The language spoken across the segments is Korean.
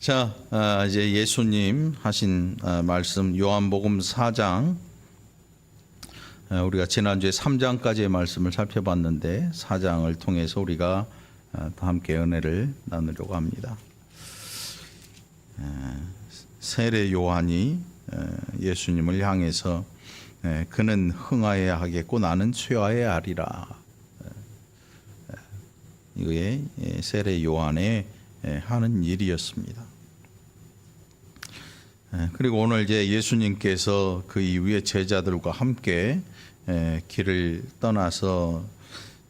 자, 이제 예수님 하신 말씀 요한복음 4장, 우리가 지난주에 3장까지의 말씀을 살펴봤는데 4장을 통해서 우리가 다 함께 은혜를 나누려고 합니다. 세례 요한이 예수님을 향해서 그는 흥하여야 하겠고 나는 쇠하여야 하리라. 이게 세례 요한의 하는 일이었습니다. 그리고 오늘 이제 예수님께서 그 이후에 제자들과 함께 길을 떠나서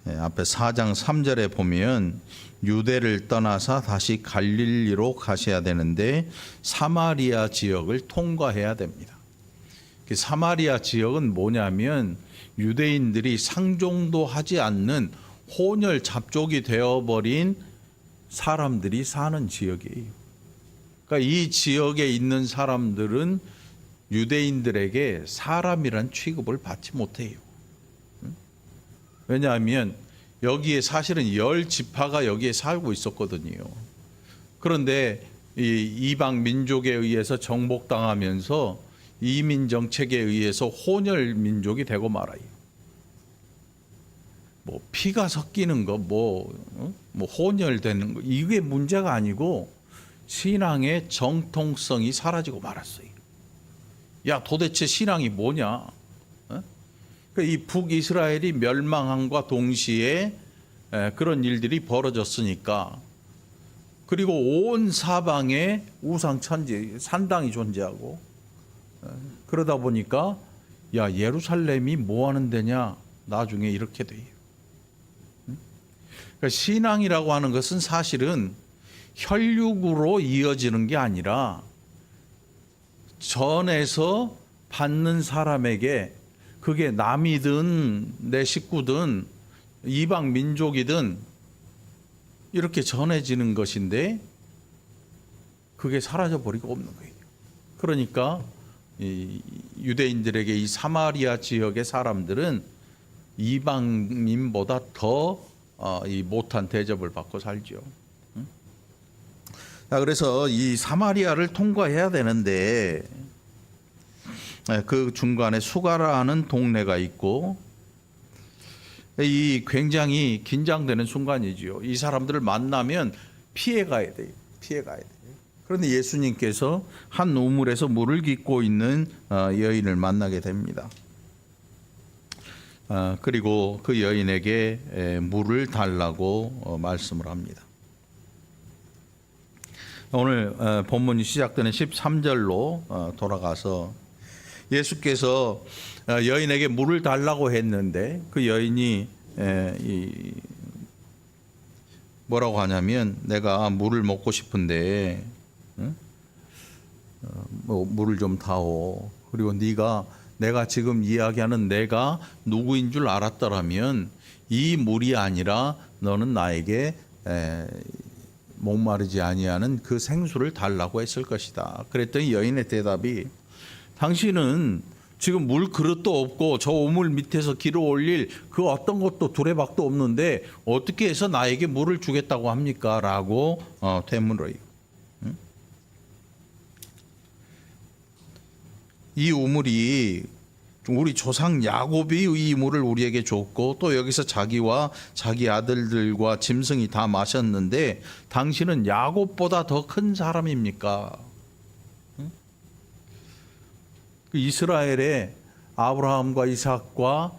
앞에 4장 3절에 보면 유대를 떠나서 다시 갈릴리로 가셔야 되는데 사마리아 지역을 통과해야 됩니다. 그 사마리아 지역은 뭐냐면 유대인들이 상종도 하지 않는 혼혈 잡족이 되어버린 사람들이 사는 지역이에요. 그러니까 이 지역에 있는 사람들은 유대인들에게 사람이란 취급을 받지 못해요. 왜냐하면 여기에 사실은 10지파가 여기에 살고 있었거든요. 그런데 이 이방 민족에 의해서 정복당하면서 이민 정책에 의해서 혼혈 민족이 되고 말아요. 뭐 피가 섞이는 거, 뭐 혼혈되는 거, 이게 문제가 아니고 신앙의 정통성이 사라지고 말았어요. 야, 도대체 신앙이 뭐냐? 이 북이스라엘이 멸망함과 동시에 그런 일들이 벌어졌으니까, 그리고 온 사방에 우상 천지 산당이 존재하고, 그러다 보니까 야, 예루살렘이 뭐 하는 데냐? 나중에 이렇게 돼요. 그러니까 신앙이라고 하는 것은 사실은 혈육으로 이어지는 게 아니라 전에서 받는 사람에게, 그게 남이든 내 식구든 이방 민족이든 이렇게 전해지는 것인데 그게 사라져 버리고 없는 거예요. 그러니까 이 유대인들에게 이 사마리아 지역의 사람들은 이방인보다 더 이 못한 대접을 받고 살죠. 그래서 이 사마리아를 통과해야 되는데 그 중간에 수가라는 동네가 있고, 이 굉장히 긴장되는 순간이지요. 이 사람들을 만나면 피해 가야 돼요. 피해 가야 돼요. 그런데 예수님께서 한 우물에서 물을 깃고 있는 여인을 만나게 됩니다. 그리고 그 여인에게 물을 달라고 말씀을 합니다. 오늘 본문이 시작되는 13절로 돌아가서 예수께서 여인에게 물을 달라고 했는데 그 여인이 뭐라고 하냐면, 내가 물을 먹고 싶은데 물을 좀 다오. 그리고 내가 지금 이야기하는 내가 누구인 줄 알았더라면 이 물이 아니라 너는 나에게 목마르지 아니하는 그 생수를 달라고 했을 것이다. 그랬더니 여인의 대답이, 당신은 지금 물 그릇도 없고 저 우물 밑에서 길을 올릴 그 어떤 것도 두레박도 없는데 어떻게 해서 나에게 물을 주겠다고 합니까? 라고 되물어요. 이 우물이 우리 조상 야곱이 이 물을 우리에게 줬고, 또 여기서 자기와 자기 아들들과 짐승이 다 마셨는데 당신은 야곱보다 더 큰 사람입니까? 이스라엘의 아브라함과 이삭과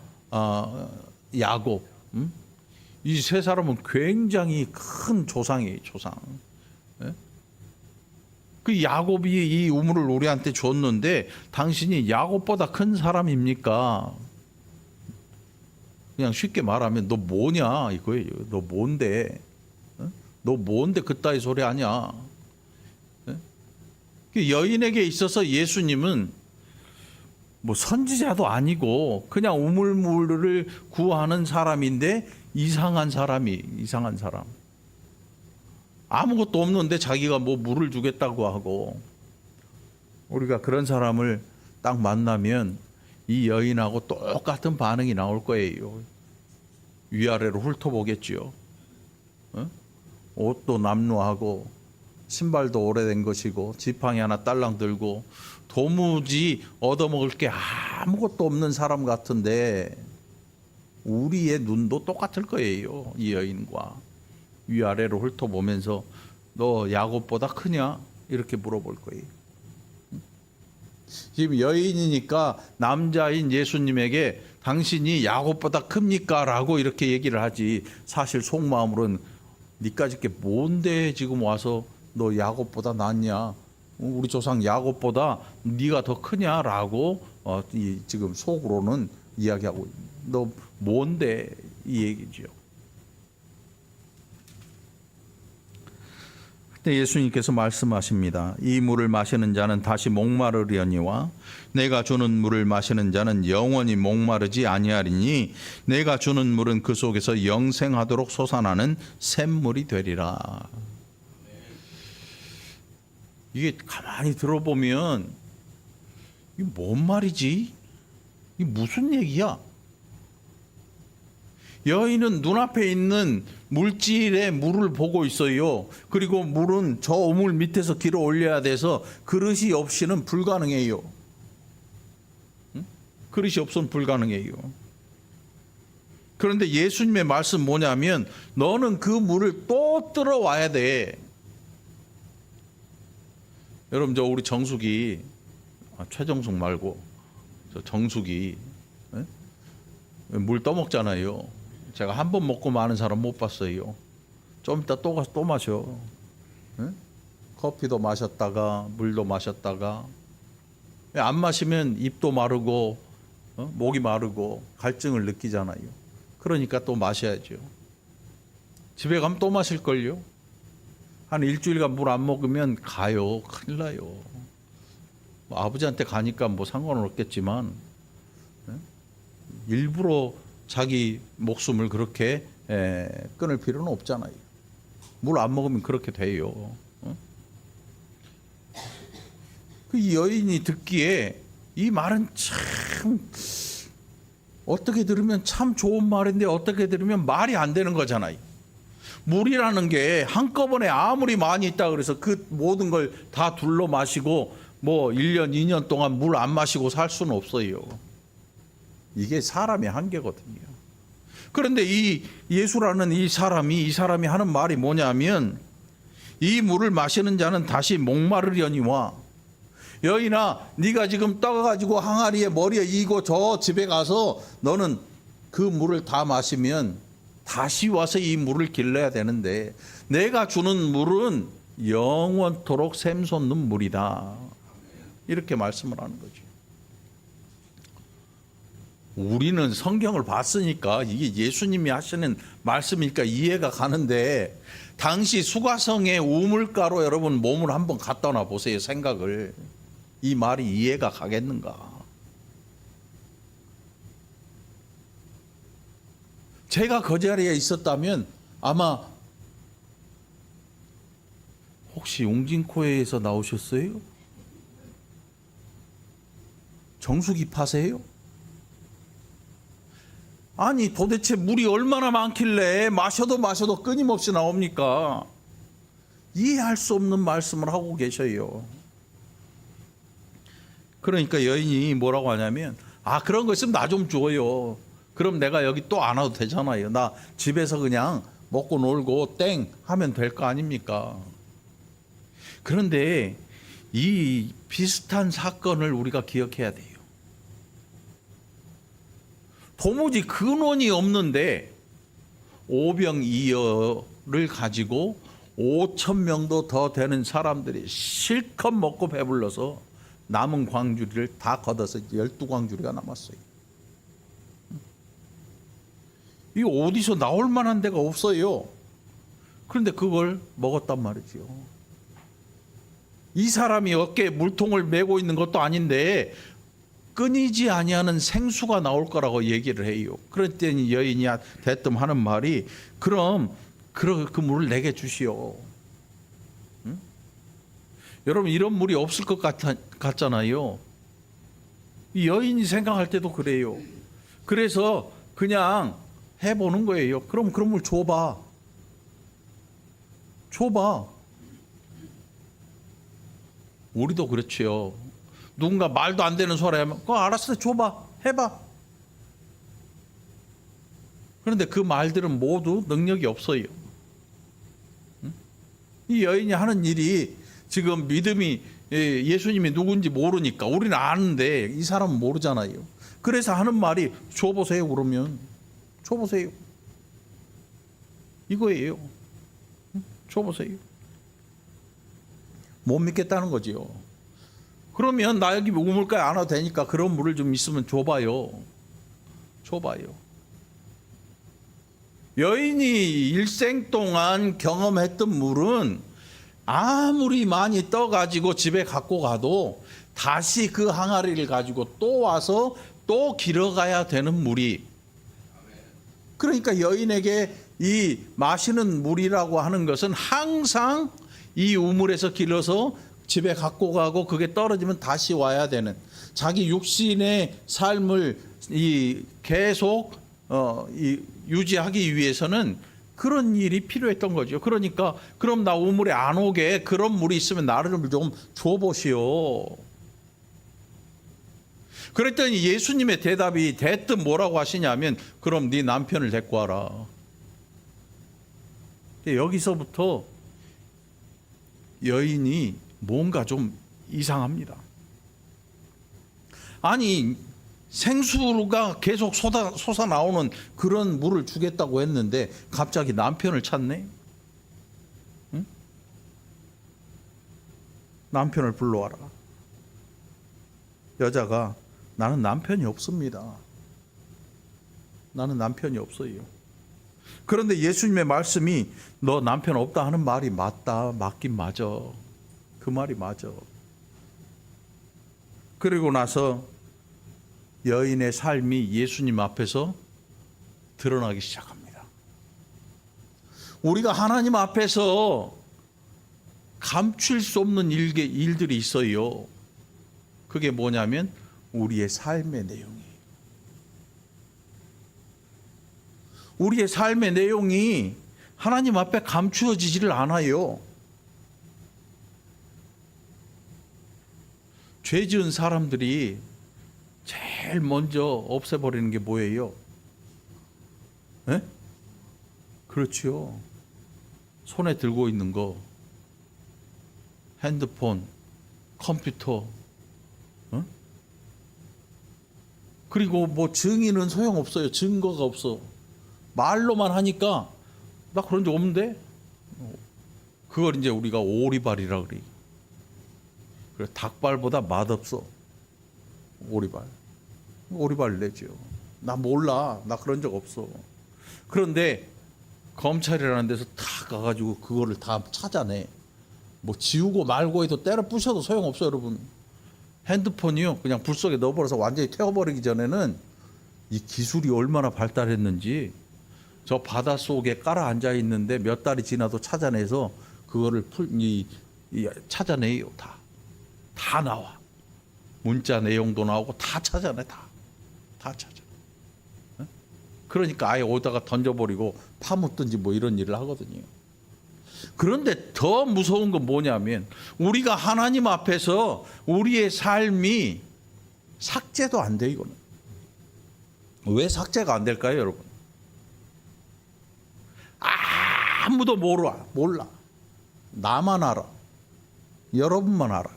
야곱, 이 세 사람은 굉장히 큰 조상이에요. 조상. 그 야곱이 이 우물을 우리한테 줬는데 당신이 야곱보다 큰 사람입니까? 그냥 쉽게 말하면 너 뭐냐 이거예요. 너 뭔데? 너 뭔데 그따위 소리 하냐? 여인에게 있어서 예수님은 뭐 선지자도 아니고 그냥 우물물을 구하는 사람인데 이상한 사람. 아무것도 없는데 자기가 뭐 물을 주겠다고 하고, 우리가 그런 사람을 딱 만나면 이 여인하고 똑같은 반응이 나올 거예요. 위아래로 훑어보겠지요. 옷도 남루하고 신발도 오래된 것이고 지팡이 하나 딸랑 들고 도무지 얻어먹을 게 아무것도 없는 사람 같은데 우리의 눈도 똑같을 거예요. 이 여인과 위아래로 훑어보면서 너 야곱보다 크냐? 이렇게 물어볼 거예요. 지금 여인이니까 남자인 예수님에게 당신이 야곱보다 큽니까? 라고 이렇게 얘기를 하지, 사실 속마음으로는 니까짓 게 뭔데 지금 와서 너 야곱보다 낫냐? 우리 조상 야곱보다 네가 더 크냐라고 지금 속으로는 이야기하고 너 뭔데 이 얘기죠. 그때 예수님께서 말씀하십니다. 이 물을 마시는 자는 다시 목마르려니와 내가 주는 물을 마시는 자는 영원히 목마르지 아니하리니 내가 주는 물은 그 속에서 영생하도록 솟아나는 샘물이 되리라. 이게 가만히 들어보면 이게 뭔 말이지? 이게 무슨 얘기야? 여인은 눈앞에 있는 물질의 물을 보고 있어요. 그리고 물은 저 우물 밑에서 길어 올려야 돼서 그릇이 없이는 불가능해요. 그릇이 없으면 불가능해요. 그런데 예수님의 말씀 뭐냐면 너는 그 물을 또 들어와야 돼. 여러분 저 우리 정숙이 최정숙 말고 저 정숙이 물 떠먹잖아요. 제가 한 번 먹고 마는 사람 못 봤어요. 좀 이따 또 가서 또 마셔. 커피도 마셨다가 물도 마셨다가 안 마시면 입도 마르고 목이 마르고 갈증을 느끼잖아요. 그러니까 또 마셔야죠. 집에 가면 또 마실걸요. 한 일주일간 물 안 먹으면 가요. 큰일 나요. 뭐 아버지한테 가니까 뭐 상관은 없겠지만 일부러 자기 목숨을 그렇게 끊을 필요는 없잖아요. 물 안 먹으면 그렇게 돼요. 그 여인이 듣기에 이 말은 참 어떻게 들으면 참 좋은 말인데 어떻게 들으면 말이 안 되는 거잖아요. 물이라는 게 한꺼번에 아무리 많이 있다 그래서 그 모든 걸 다 둘러 마시고 뭐 1년, 2년 동안 물 안 마시고 살 수는 없어요. 이게 사람의 한계거든요. 그런데 이 예수라는 이 사람이 하는 말이 뭐냐면 이 물을 마시는 자는 다시 목마르려니와 여인아 네가 지금 떠가지고 항아리에 머리에 이고 저 집에 가서 너는 그 물을 다 마시면 다시 와서 이 물을 길러야 되는데 내가 주는 물은 영원토록 샘솟는 물이다. 이렇게 말씀을 하는 거죠. 우리는 성경을 봤으니까 이게 예수님이 하시는 말씀이니까 이해가 가는데 당시 수가성의 우물가로 여러분 몸을 한번 갖다 놔 보세요. 생각을. 이 말이 이해가 가겠는가? 제가 그 자리에 있었다면 아마 혹시 용진코에서 나오셨어요? 정수기 파세요? 아니 도대체 물이 얼마나 많길래 마셔도 끊임없이 나옵니까? 이해할 수 없는 말씀을 하고 계셔요. 그러니까 여인이 뭐라고 하냐면 그런 거 있으면 나 좀 줘요. 그럼 내가 여기 또 안 와도 되잖아요. 나 집에서 그냥 먹고 놀고 땡 하면 될 거 아닙니까? 그런데 이 비슷한 사건을 우리가 기억해야 돼요. 도무지 근원이 없는데 오병이어를 가지고 5,000명도 더 되는 사람들이 실컷 먹고 배불러서 남은 광주리를 다 걷어서 12광주리가 남았어요. 이 어디서 나올 만한 데가 없어요. 그런데 그걸 먹었단 말이죠. 이 사람이 어깨에 물통을 메고 있는 것도 아닌데 끊이지 아니하는 생수가 나올 거라고 얘기를 해요. 그랬더니 여인이 대뜸 하는 말이 그럼 그 물을 내게 주시오. 응? 여러분 이런 물이 없을 것 같잖아요. 이 여인이 생각할 때도 그래요. 그래서 그냥 해보는 거예요. 그럼 그런 물 줘봐. 우리도 그렇지요. 누군가 말도 안 되는 소리 하면 그거 알았어, 줘봐, 해봐. 그런데 그 말들은 모두 능력이 없어요. 이 여인이 하는 일이 지금 믿음이 예수님이 누군지 모르니까, 우리는 아는데 이 사람은 모르잖아요. 그래서 하는 말이 줘보세요. 그러면 줘보세요, 이거예요. 줘보세요. 못 믿겠다는 거지요. 그러면 나 여기 우물가에 안 와도 되니까 그런 물을 좀 있으면 줘봐요. 줘봐요. 여인이 일생 동안 경험했던 물은 아무리 많이 떠가지고 집에 갖고 가도 다시 그 항아리를 가지고 또 와서 또 길어가야 되는 물이, 그러니까 여인에게 이 마시는 물이라고 하는 것은 항상 이 우물에서 길어서 집에 갖고 가고 그게 떨어지면 다시 와야 되는, 자기 육신의 삶을 계속 유지하기 위해서는 그런 일이 필요했던 거죠. 그러니까 그럼 나 우물에 안 오게 그런 물이 있으면 나를 좀 줘보시오. 그랬더니 예수님의 대답이 대뜸 뭐라고 하시냐면, 그럼 네 남편을 데리고 와라. 여기서부터 여인이 뭔가 좀 이상합니다. 아니, 생수가 계속 솟아 나오는 그런 물을 주겠다고 했는데 갑자기 남편을 찾네? 응? 남편을 불러와라. 여자가 나는 남편이 없습니다. 나는 남편이 없어요. 그런데 예수님의 말씀이 너 남편 없다 하는 말이 맞다. 맞긴 맞아. 그 말이 맞아. 그리고 나서 여인의 삶이 예수님 앞에서 드러나기 시작합니다. 우리가 하나님 앞에서 감출 수 없는 일들이 있어요. 그게 뭐냐면 우리의 삶의 내용이에요. 우리의 삶의 내용이 하나님 앞에 감추어지지를 않아요. 죄 지은 사람들이 제일 먼저 없애버리는 게 뭐예요? 에? 그렇죠. 손에 들고 있는 거, 핸드폰, 컴퓨터, 그리고 뭐 증인은 소용없어요. 증거가 없어. 말로만 하니까 나 그런 적 없는데? 그걸 이제 우리가 오리발이라 그래. 그래, 닭발보다 맛없어. 오리발 내죠. 나 몰라. 나 그런 적 없어. 그런데 검찰이라는 데서 다 가가지고 그거를 다 찾아내. 뭐 지우고 말고 해도 때려 부셔도 소용없어, 여러분. 핸드폰이요, 그냥 불 속에 넣어버려서 완전히 태워버리기 전에는 이 기술이 얼마나 발달했는지, 저 바닷속에 깔아 앉아 있는데 몇 달이 지나도 찾아내서 그거를 찾아내요. 다 나와. 문자 내용도 나오고 다 찾아내. 다 찾아. 그러니까 아예 오다가 던져버리고 파묻든지 뭐 이런 일을 하거든요. 그런데 더 무서운 건 뭐냐면, 우리가 하나님 앞에서 우리의 삶이 삭제도 안 돼. 이거는 왜 삭제가 안 될까요, 여러분? 아무도 몰라. 나만 알아. 여러분만 알아.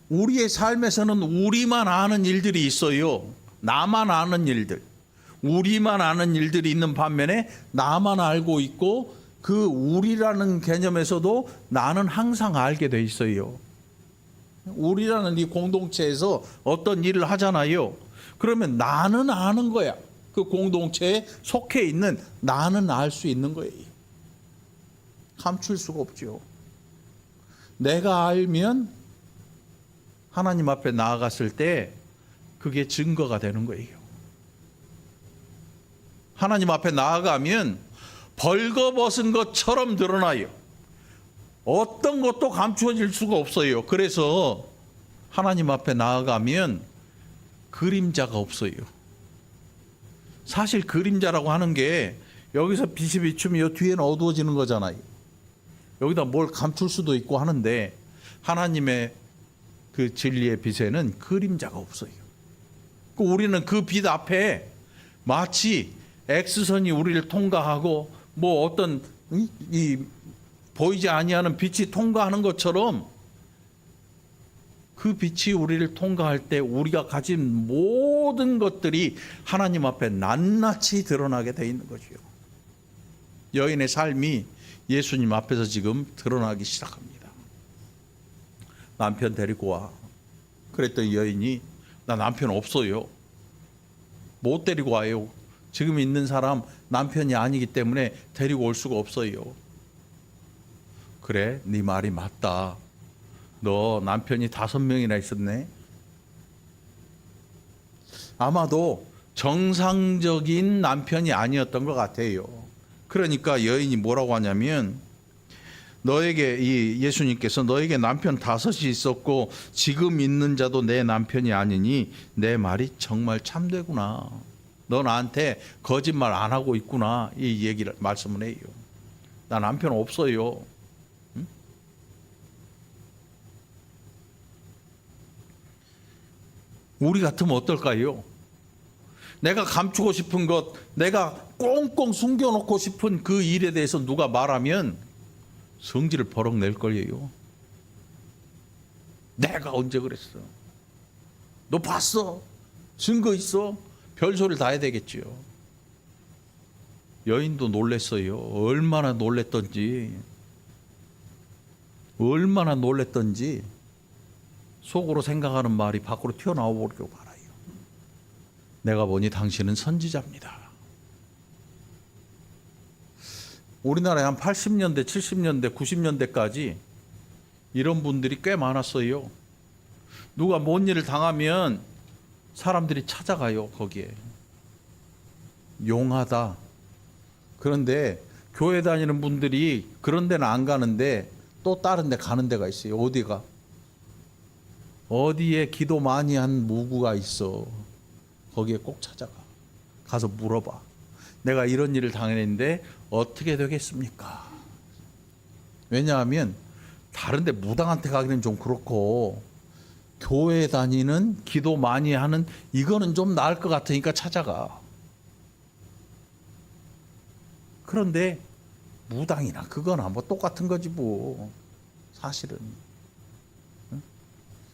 우리의 삶에서는 우리만 아는 일들이 있어요. 나만 아는 일들. 우리만 아는 일들이 있는 반면에 나만 알고 있고, 그 우리라는 개념에서도 나는 항상 알게 돼 있어요. 우리라는 이 공동체에서 어떤 일을 하잖아요. 그러면 나는 아는 거야. 그 공동체에 속해 있는 나는 알 수 있는 거예요. 감출 수가 없죠. 내가 알면 하나님 앞에 나아갔을 때 그게 증거가 되는 거예요. 하나님 앞에 나아가면 벌거벗은 것처럼 드러나요. 어떤 것도 감추어질 수가 없어요. 그래서 하나님 앞에 나아가면 그림자가 없어요. 사실 그림자라고 하는 게 여기서 빛이 비추면 이 뒤에는 어두워지는 거잖아요. 여기다 뭘 감출 수도 있고 하는데, 하나님의 그 진리의 빛에는 그림자가 없어요. 우리는 그 빛 앞에 마치 X선이 우리를 통과하고 뭐 어떤 이 보이지 아니하는 빛이 통과하는 것처럼 그 빛이 우리를 통과할 때 우리가 가진 모든 것들이 하나님 앞에 낱낱이 드러나게 돼 있는 거죠. 여인의 삶이 예수님 앞에서 지금 드러나기 시작합니다. 남편 데리고 와. 그랬더니 여인이 나 남편 없어요. 못 데리고 와요. 지금 있는 사람 남편이 아니기 때문에 데리고 올 수가 없어요. 그래, 네 말이 맞다. 너 남편이 5명이나 있었네. 아마도 정상적인 남편이 아니었던 것 같아요. 그러니까 여인이 뭐라고 하냐면 너에게 이 예수님께서 너에게 남편 5이 있었고 지금 있는 자도 내 남편이 아니니 내 말이 정말 참되구나. 너 나한테 거짓말 안 하고 있구나. 이 얘기를 말씀을 해요. 나 남편 없어요. 응? 우리 같으면 어떨까요? 내가 감추고 싶은 것, 내가 꽁꽁 숨겨놓고 싶은 그 일에 대해서 누가 말하면 성질을 버럭 낼 거예요. 내가 언제 그랬어? 너 봤어? 증거 있어? 별소리를 다 해야 되겠지요. 여인도 놀랬어요. 얼마나 놀랬던지 속으로 생각하는 말이 밖으로 튀어나오려고 말아요. 내가 보니 당신은 선지자입니다. 우리나라에 한 80년대, 70년대, 90년대까지 이런 분들이 꽤 많았어요. 누가 뭔 일을 당하면 사람들이 찾아가요. 거기에 용하다. 그런데 교회 다니는 분들이 그런 데는 안 가는데 또 다른 데 가는 데가 있어요. 어디가? 어디에 기도 많이 한 무구가 있어. 거기에 꼭 찾아가. 가서 물어봐. 내가 이런 일을 당했는데 어떻게 되겠습니까? 왜냐하면 다른 데 무당한테 가기는 좀 그렇고 교회 다니는 기도 많이 하는 이거는 좀 나을 것 같으니까 찾아가. 그런데 무당이나 그거나 뭐 똑같은 거지 뭐. 사실은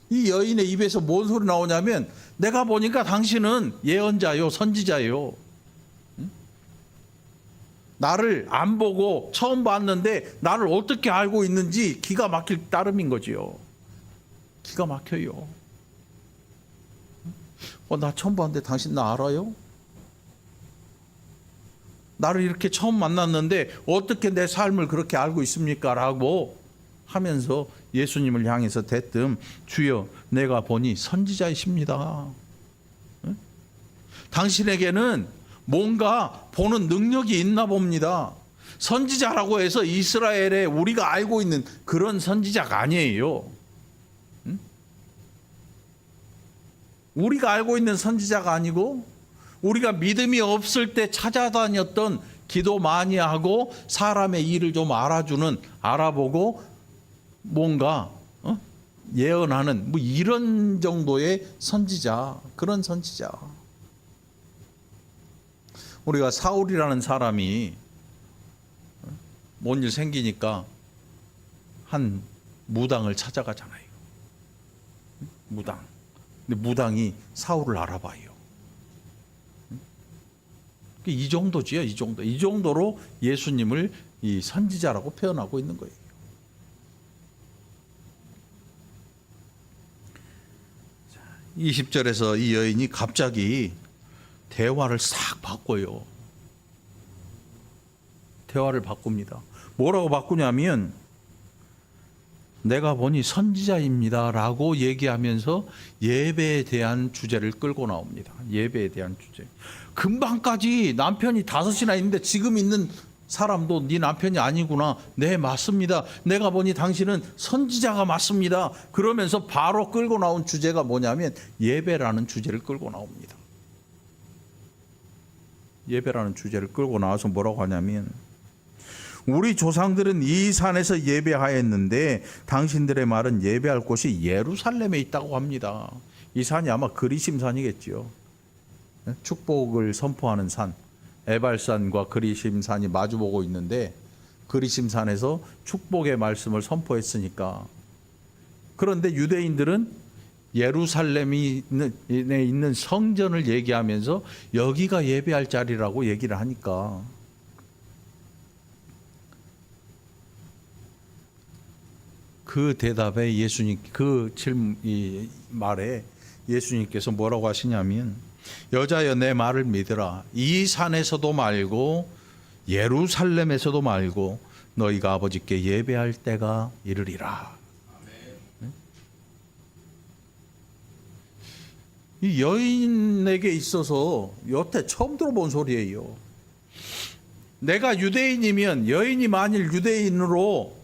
이 여인의 입에서 뭔 소리 나오냐면 내가 보니까 당신은 예언자요, 선지자요. 나를 안 보고 처음 봤는데 나를 어떻게 알고 있는지 기가 막힐 따름인 거지요. 기가 막혀요. 나 처음 봤는데 당신 나 알아요? 나를 이렇게 처음 만났는데 어떻게 내 삶을 그렇게 알고 있습니까? 라고 하면서 예수님을 향해서 대뜸 주여 내가 보니 선지자이십니다. 당신에게는 뭔가 보는 능력이 있나 봅니다. 선지자라고 해서 이스라엘에 우리가 알고 있는 그런 선지자가 아니에요. 우리가 알고 있는 선지자가 아니고 우리가 믿음이 없을 때 찾아다녔던 기도 많이 하고 사람의 일을 좀 알아보고 뭔가 예언하는 뭐 이런 정도의 선지자, 그런 선지자. 우리가 사울이라는 사람이 뭔 일 생기니까 한 무당을 찾아가잖아요. 무당. 근데 무당이 사울을 알아봐요. 이 정도지요, 이 정도. 이 정도로 예수님을 이 선지자라고 표현하고 있는 거예요. 자, 20절에서 이 여인이 갑자기 대화를 싹 바꿔요. 대화를 바꿉니다. 뭐라고 바꾸냐면 내가 보니 선지자입니다 라고 얘기하면서 예배에 대한 주제를 끌고 나옵니다. 예배에 대한 주제. 금방까지 남편이 5이나 있는데 지금 있는 사람도 네 남편이 아니구나. 네, 맞습니다. 내가 보니 당신은 선지자가 맞습니다. 그러면서 바로 끌고 나온 주제가 뭐냐면 예배라는 주제를 끌고 나옵니다. 예배라는 주제를 끌고 나와서 뭐라고 하냐면 우리 조상들은 이 산에서 예배하였는데 당신들의 말은 예배할 곳이 예루살렘에 있다고 합니다. 이 산이 아마 그리심산이겠죠. 축복을 선포하는 산, 에발산과 그리심산이 마주보고 있는데 그리심산에서 축복의 말씀을 선포했으니까. 그런데 유대인들은 예루살렘에 있는 성전을 얘기하면서 여기가 예배할 자리라고 얘기를 하니까 그 대답에 예수님, 그 질문, 이 말에 예수님께서 뭐라고 하시냐면, 여자여 내 말을 믿으라. 이 산에서도 말고 예루살렘에서도 말고 너희가 아버지께 예배할 때가 이르리라. 이 여인에게 있어서 여태 처음 들어본 소리예요. 내가 유대인이면, 여인이 만일 유대인으로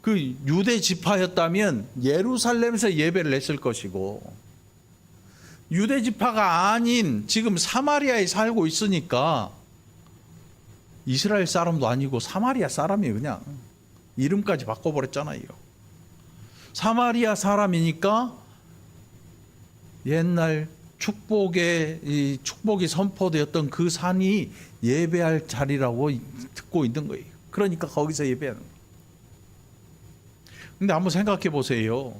그 유대 지파였다면 예루살렘에서 예배를 했을 것이고, 유대 지파가 아닌 지금 사마리아에 살고 있으니까 이스라엘 사람도 아니고 사마리아 사람이 그냥 이름까지 바꿔버렸잖아요. 사마리아 사람이니까 옛날 축복이 선포되었던 그 산이 예배할 자리라고 듣고 있는 거예요. 그러니까 거기서 예배하는 거예요. 근데 한번 생각해 보세요.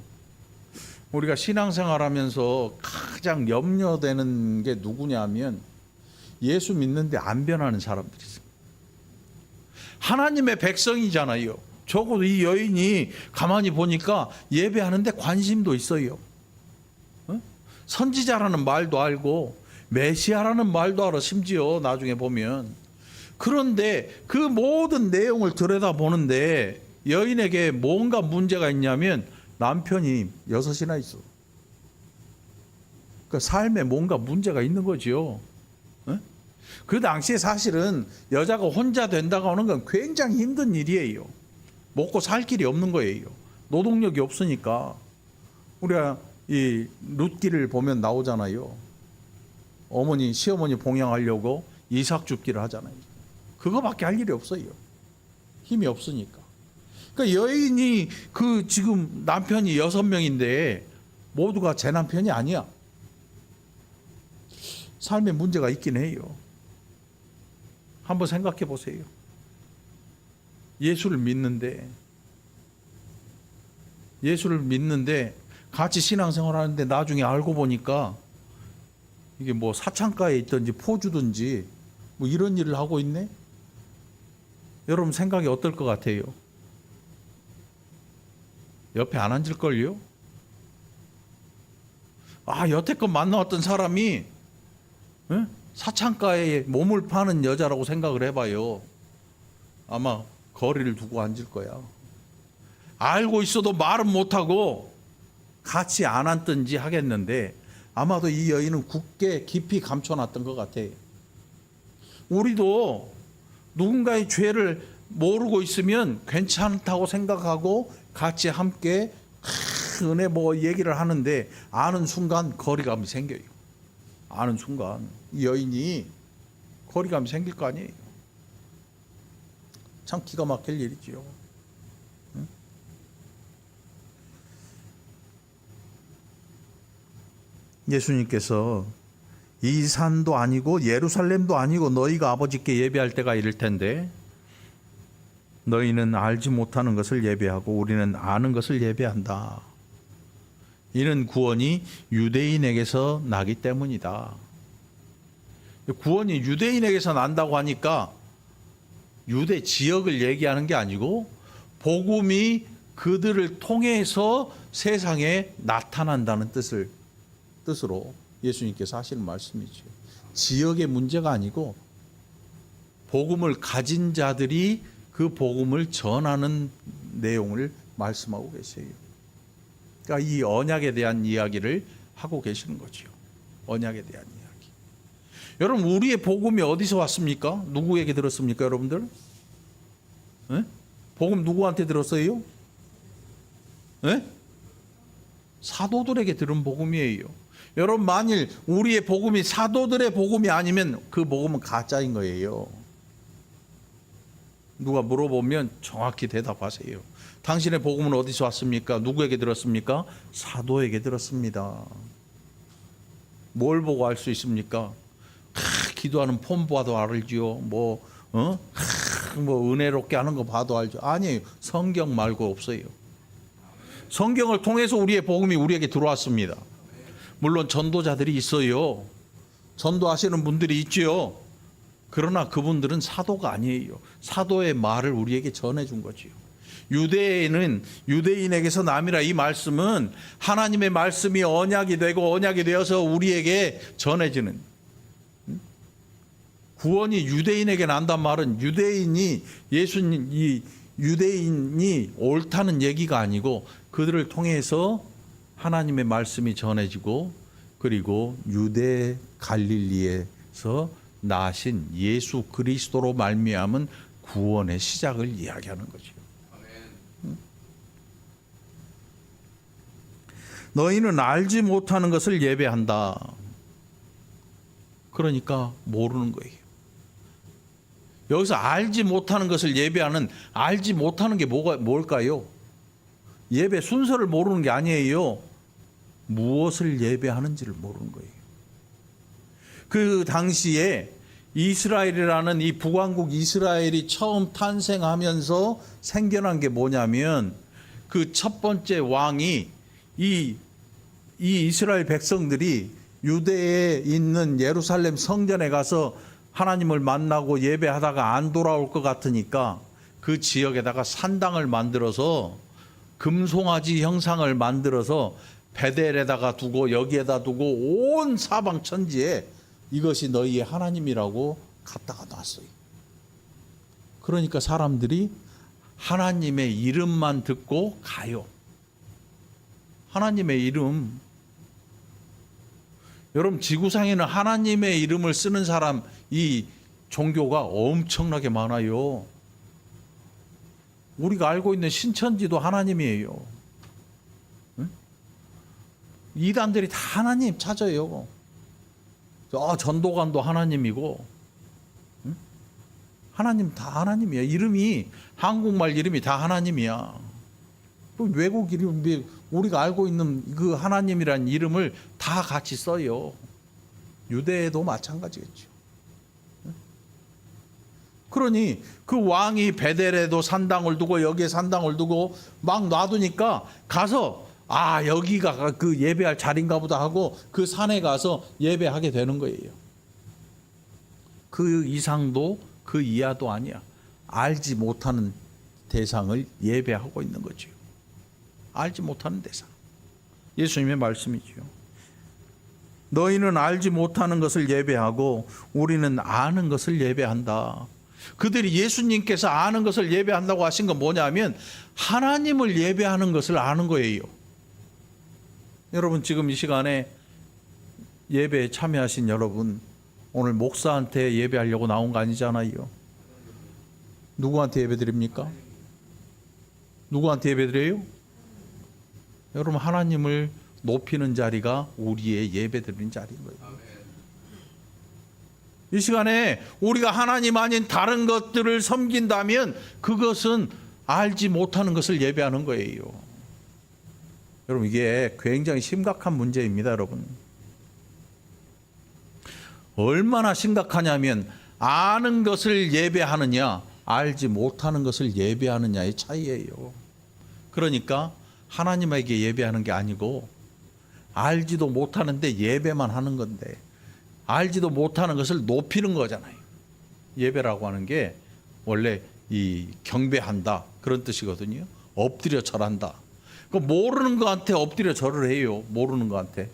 우리가 신앙생활하면서 가장 염려되는 게 누구냐면 예수 믿는데 안 변하는 사람들이 있어요. 하나님의 백성이잖아요. 적어도 이 여인이 가만히 보니까 예배하는데 관심도 있어요. 선지자라는 말도 알고 메시아라는 말도 알아, 심지어 나중에 보면. 그런데 그 모든 내용을 들여다보는데 여인에게 뭔가 문제가 있냐면 남편이 6이나 있어. 그러니까 삶에 뭔가 문제가 있는 거죠. 그 당시에 사실은 여자가 혼자 된다고 하는 건 굉장히 힘든 일이에요. 먹고 살 길이 없는 거예요. 노동력이 없으니까. 우리가 이 룻기를 보면 나오잖아요. 어머니, 시어머니 봉양하려고 이삭 줍기를 하잖아요. 그거밖에 할 일이 없어요. 힘이 없으니까. 그러니까 여인이 그 지금 남편이 6명인데 모두가 제 남편이 아니야. 삶에 문제가 있긴 해요. 한번 생각해 보세요. 예수를 믿는데 같이 신앙생활 하는데 나중에 알고 보니까 이게 뭐 사창가에 있든지 포주든지 뭐 이런 일을 하고 있네? 여러분 생각이 어떨 것 같아요? 옆에 안 앉을걸요? 여태껏 만나왔던 사람이 사창가에 몸을 파는 여자라고 생각을 해봐요. 아마 거리를 두고 앉을 거야. 알고 있어도 말은 못하고 같이 안 앉든지 하겠는데 아마도 이 여인은 굳게 깊이 감춰놨던 것 같아요. 우리도 누군가의 죄를 모르고 있으면 괜찮다고 생각하고 같이 함께 은혜 뭐 얘기를 하는데 아는 순간 거리감이 생겨요. 아는 순간 이 여인이 거리감이 생길 거 아니에요. 참 기가 막힐 일이지요. 예수님께서 이 산도 아니고 예루살렘도 아니고 너희가 아버지께 예배할 때가 이를 텐데 너희는 알지 못하는 것을 예배하고 우리는 아는 것을 예배한다. 이는 구원이 유대인에게서 나기 때문이다. 구원이 유대인에게서 난다고 하니까 유대 지역을 얘기하는 게 아니고 복음이 그들을 통해서 세상에 나타난다는 뜻으로 예수님께서 하시는 말씀이죠. 지역의 문제가 아니고 복음을 가진 자들이 그 복음을 전하는 내용을 말씀하고 계세요. 그러니까 이 언약에 대한 이야기를 하고 계시는 거죠. 언약에 대한 이야기. 여러분, 우리의 복음이 어디서 왔습니까? 누구에게 들었습니까, 여러분들? 네? 복음 누구한테 들었어요? 네? 사도들에게 들은 복음이에요. 여러분, 만일 우리의 복음이 사도들의 복음이 아니면 그 복음은 가짜인 거예요. 누가 물어보면 정확히 대답하세요. 당신의 복음은 어디서 왔습니까? 누구에게 들었습니까? 사도에게 들었습니다. 뭘 보고 알 수 있습니까? 기도하는 폼 봐도 알지요. 뭐 은혜롭게 하는 거 봐도 알죠. 아니에요. 성경 말고 없어요. 성경을 통해서 우리의 복음이 우리에게 들어왔습니다. 물론 전도자들이 있어요. 전도하시는 분들이 있지요. 그러나 그분들은 사도가 아니에요. 사도의 말을 우리에게 전해준 거지요. 유대인은 유대인에게서 남이라, 이 말씀은 하나님의 말씀이 언약이 되고 언약이 되어서 우리에게 전해지는, 구원이 유대인에게 난단 말은 유대인이 유대인이 옳다는 얘기가 아니고 그들을 통해서 하나님의 말씀이 전해지고, 그리고 유대 갈릴리에서 나신 예수 그리스도로 말미암은 구원의 시작을 이야기하는 거죠. 너희는 알지 못하는 것을 예배한다. 그러니까 모르는 거예요. 여기서 알지 못하는 것을 예배하는, 알지 못하는 게 뭘까요? 예배 순서를 모르는 게 아니에요. 무엇을 예배하는지를 모르는 거예요. 그 당시에 이스라엘이라는 이 북왕국 이스라엘이 처음 탄생하면서 생겨난 게 뭐냐면, 그 첫 번째 왕이 이 이스라엘 백성들이 유대에 있는 예루살렘 성전에 가서 하나님을 만나고 예배하다가 안 돌아올 것 같으니까 그 지역에다가 산당을 만들어서 금송아지 형상을 만들어서 베델에다가 두고 여기에다 두고 온 사방 천지에 이것이 너희의 하나님이라고 갖다가 놨어요. 그러니까 사람들이 하나님의 이름만 듣고 가요. 하나님의 이름. 여러분, 지구상에는 하나님의 이름을 쓰는 사람, 이 종교가 엄청나게 많아요. 우리가 알고 있는 신천지도 하나님이에요. 응? 이단들이 다 하나님 찾아요. 전도관도 하나님이고, 응? 하나님 다 하나님이야. 이름이, 한국말 이름이 다 하나님이야. 또 외국 이름, 우리가 알고 있는 그 하나님이라는 이름을 다 같이 써요. 유대에도 마찬가지겠죠. 그러니 그 왕이 베델에도 산당을 두고 여기에 산당을 두고 막 놔두니까 가서, 여기가 그 예배할 자리인가 보다 하고 그 산에 가서 예배하게 되는 거예요. 그 이상도 그 이하도 아니야. 알지 못하는 대상을 예배하고 있는 거죠. 알지 못하는 대상. 예수님의 말씀이죠. 너희는 알지 못하는 것을 예배하고 우리는 아는 것을 예배한다. 그들이 예수님께서 아는 것을 예배한다고 하신 건 뭐냐면 하나님을 예배하는 것을 아는 거예요. 여러분, 지금 이 시간에 예배에 참여하신 여러분, 오늘 목사한테 예배하려고 나온 거 아니잖아요. 누구한테 예배 드립니까? 누구한테 예배 드려요? 여러분, 하나님을 높이는 자리가 우리의 예배 드리는 자리인 거예요. 이 시간에 우리가 하나님 아닌 다른 것들을 섬긴다면 그것은 알지 못하는 것을 예배하는 거예요. 여러분, 이게 굉장히 심각한 문제입니다. 여러분, 얼마나 심각하냐면 아는 것을 예배하느냐 알지 못하는 것을 예배하느냐의 차이예요. 그러니까 하나님에게 예배하는 게 아니고 알지도 못하는데 예배만 하는 건데, 알지도 못하는 것을 높이는 거잖아요. 예배라고 하는 게 원래 이 경배한다 그런 뜻이거든요. 엎드려 절한다. 모르는 거한테 엎드려 절을 해요. 모르는 거한테.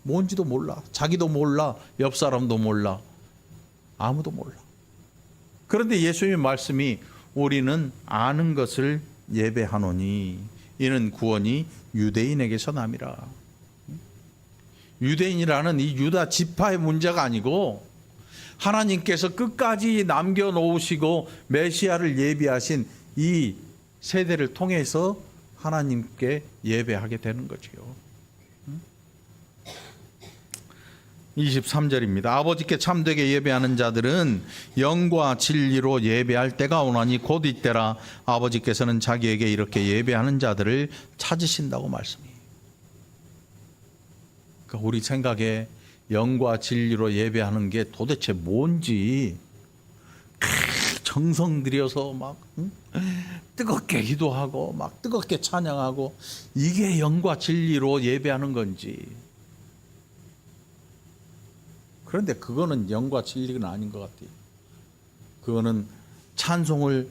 뭔지도 몰라. 자기도 몰라. 옆 사람도 몰라. 아무도 몰라. 그런데 예수님의 말씀이 우리는 아는 것을 예배하노니 이는 구원이 유대인에게서 남이라. 유대인이라는 이 유다 지파의 문제가 아니고 하나님께서 끝까지 남겨놓으시고 메시아를 예비하신 이 세대를 통해서 하나님께 예배하게 되는 거죠. 23절입니다. 아버지께 참되게 예배하는 자들은 영과 진리로 예배할 때가 오나니 곧 이때라. 아버지께서는 자기에게 이렇게 예배하는 자들을 찾으신다고 말씀해요. 그러니까 우리 생각에 영과 진리로 예배하는 게 도대체 뭔지 정성 들여서 막 뜨겁게 기도하고 막 뜨겁게 찬양하고 이게 영과 진리로 예배하는 건지. 그런데 그거는 영과 진리가 아닌 것 같아요. 그거는 찬송을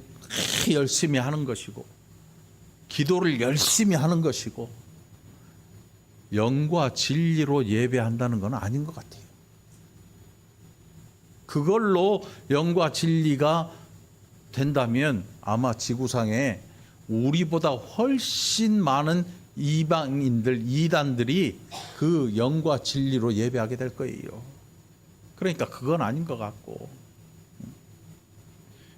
열심히 하는 것이고 기도를 열심히 하는 것이고 영과 진리로 예배한다는 건 아닌 것 같아요. 그걸로 영과 진리가 된다면 아마 지구상에 우리보다 훨씬 많은 이방인들, 이단들이 그 영과 진리로 예배하게 될 거예요. 그러니까 그건 아닌 것 같고.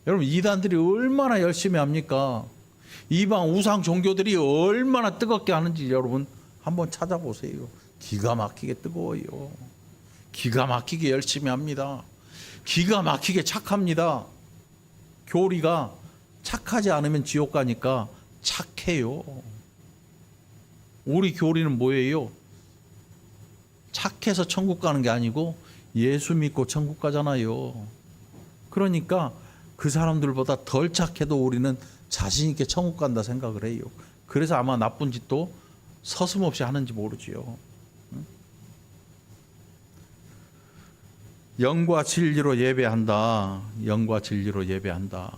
여러분, 이단들이 얼마나 열심히 합니까? 이방 우상 종교들이 얼마나 뜨겁게 하는지 여러분 한번 찾아보세요. 기가 막히게 뜨거워요. 기가 막히게 열심히 합니다. 기가 막히게 착합니다. 교리가 착하지 않으면 지옥 가니까 착해요. 우리 교리는 뭐예요? 착해서 천국 가는 게 아니고 예수 믿고 천국 가잖아요. 그러니까 그 사람들보다 덜 착해도 우리는 자신 있게 천국 간다 생각을 해요. 그래서 아마 나쁜 짓도 서슴없이 하는지 모르지요. 영과 진리로 예배한다. 영과 진리로 예배한다.